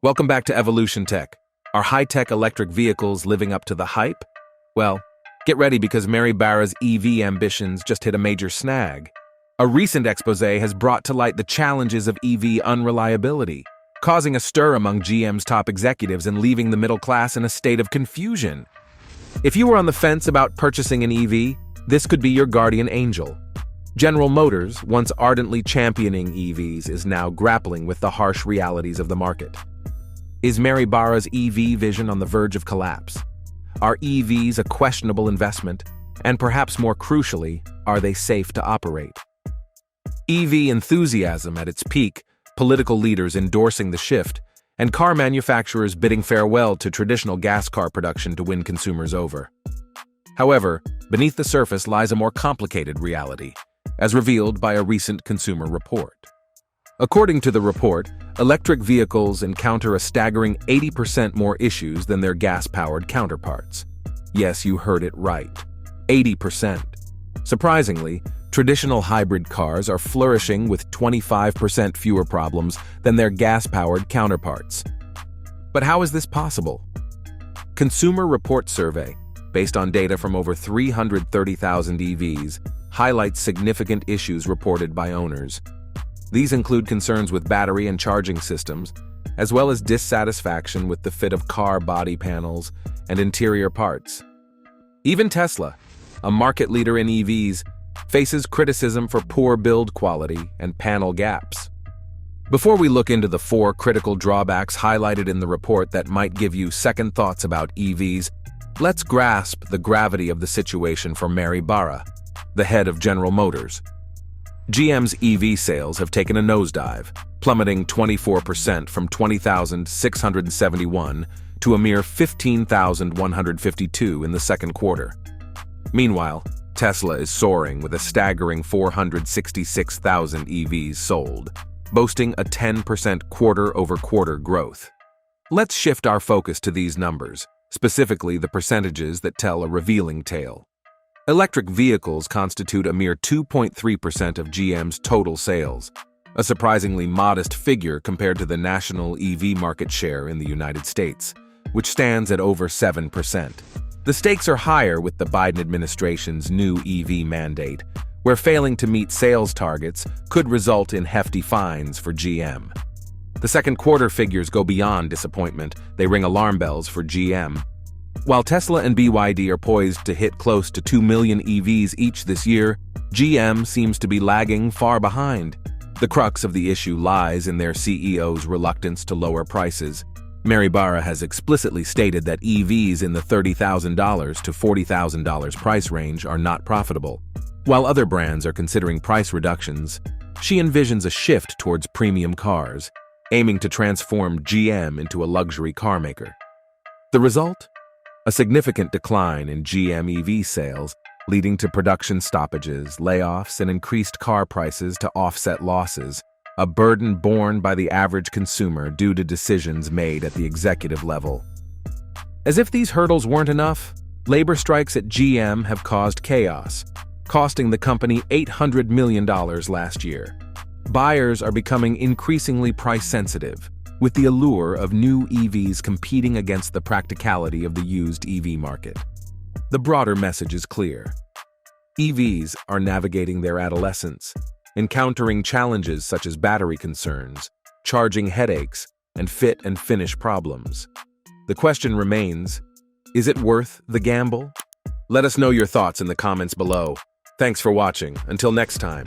Welcome back to EVolution Tech. Are high-tech electric vehicles living up to the hype? Well, get ready because Mary Barra's EV ambitions just hit a major snag. A recent exposé has brought to light the challenges of EV unreliability, causing a stir among GM's top executives and leaving the middle class in a state of confusion. If you were on the fence about purchasing an EV, this could be your guardian angel. General Motors, once ardently championing EVs, is now grappling with the harsh realities of the market. Is Mary Barra's EV vision on the verge of collapse? Are EVs a questionable investment? And perhaps more crucially, are they safe to operate? EV enthusiasm at its peak, political leaders endorsing the shift, and car manufacturers bidding farewell to traditional gas car production to win consumers over. However, beneath the surface lies a more complicated reality, as revealed by a recent consumer report. According to the report, electric vehicles encounter a staggering 80% more issues than their gas-powered counterparts. Yes, you heard it right. 80%. Surprisingly, traditional hybrid cars are flourishing with 25% fewer problems than their gas-powered counterparts. But how is this possible? Consumer Report Survey, based on data from over 330,000 EVs, highlights significant issues reported by owners. These include concerns with battery and charging systems, as well as dissatisfaction with the fit of car body panels and interior parts. Even Tesla, a market leader in EVs, faces criticism for poor build quality and panel gaps. Before we look into the 4 critical drawbacks highlighted in the report that might give you second thoughts about EVs, let's grasp the gravity of the situation for Mary Barra, the head of General Motors. GM's EV sales have taken a nosedive, plummeting 24% from 20,671 to a mere 15,152 in the second quarter. Meanwhile, Tesla is soaring with a staggering 466,000 EVs sold, boasting a 10% quarter-over-quarter growth. Let's shift our focus to these numbers, specifically the percentages that tell a revealing tale. Electric vehicles constitute a mere 2.3% of GM's total sales, a surprisingly modest figure compared to the national EV market share in the United States, which stands at over 7%. The stakes are higher with the Biden administration's new EV mandate, where failing to meet sales targets could result in hefty fines for GM. The second quarter figures go beyond disappointment. They ring alarm bells for GM. While Tesla and BYD are poised to hit close to 2 million EVs each this year, GM seems to be lagging far behind. The crux of the issue lies in their CEO's reluctance to lower prices. Mary Barra has explicitly stated that EVs in the $30,000 to $40,000 price range are not profitable. While other brands are considering price reductions, she envisions a shift towards premium cars, aiming to transform GM into a luxury car maker. The result? A significant decline in GM EV sales, leading to production stoppages, layoffs, and increased car prices to offset losses, a burden borne by the average consumer due to decisions made at the executive level. As if these hurdles weren't enough, labor strikes at GM have caused chaos, costing the company $800 million last year. Buyers are becoming increasingly price-sensitive, with the allure of new EVs competing against the practicality of the used EV market. The broader message is clear. EVs are navigating their adolescence, encountering challenges such as battery concerns, charging headaches, and fit and finish problems. The question remains, is it worth the gamble? Let us know your thoughts in the comments below. Thanks for watching. Until next time.